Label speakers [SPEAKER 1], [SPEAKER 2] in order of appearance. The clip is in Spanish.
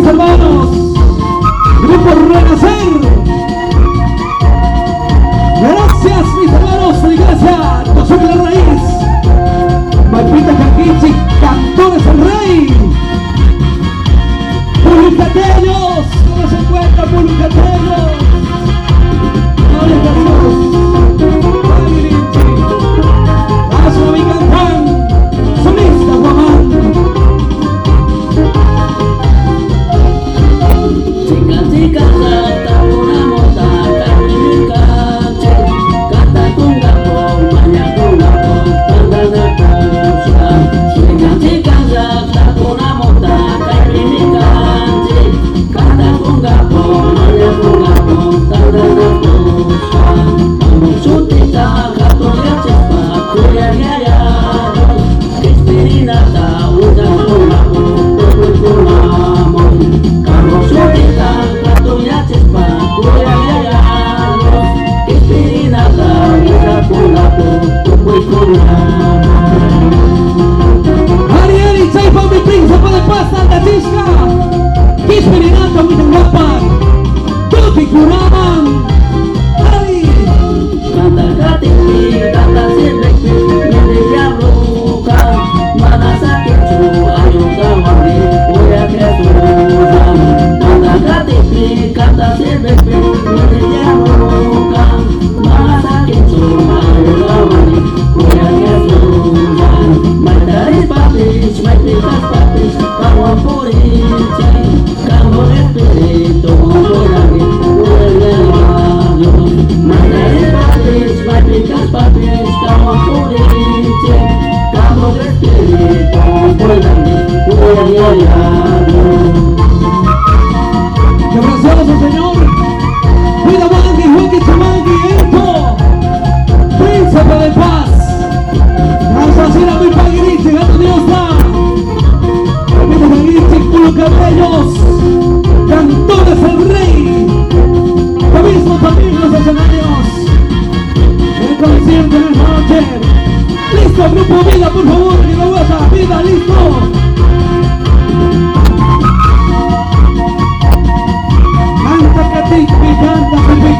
[SPEAKER 1] hermanos. Grupo Renacer. Gracias, mis hermanos de la iglesia. Nosotros la raíz. Malpita Caquichi, Cantores el Rey. Pulucateños. ¿Cómo se encuentra Pulucateños? No les casamos. Caquichi. Paso a mi cantán. Solista Guamán.
[SPEAKER 2] Chica, salta una mota, cañicache, canta con gapo, baña con gapo, canta de cosa. Chica, salta una mota, cañicache, canta con gapo, baña con gapo, canta de cosa. Vamos chutita, gato ya chepa, cuya ya, esperinata, usa con gapo, todo con amor. Vamos chutita.
[SPEAKER 1] Ariel y Chaipa, mi príncipe de paz, Santa Tisca. Kispirinata, Huitahuapan. Tupi Kuraman. Ari.
[SPEAKER 2] Kata kati, kata sirek, mili yabluka. Mana sakit su, ayo kawani, uya kesusan. Kata kati, kata sirek, mili yabluka. Mana sakit su, ayo kawani, uya kesusan. Maitaris papis, maitikas papis, kamu purincai. Kamu espiritu, murani, uya kesusan. Maitaris papis, maitikas papis, kamu purincai. Kamu espiritu, murani, uya kesusan.
[SPEAKER 1] Que abrazamos al Señor. Cuida Mangi, Juanqui, Chamanqui, Eto. Príncipe de paz. Vamos a hacer a mi Paguirichi, gato Dios da. Mi Paguirichi, Pulucateños. Cantores el Rey. Lo mismo también los escenarios. El concierto en esta noche. Listo, grupo Vida, por favor, que lo vaya. Vida, listo. Canta Catic, canta Catic,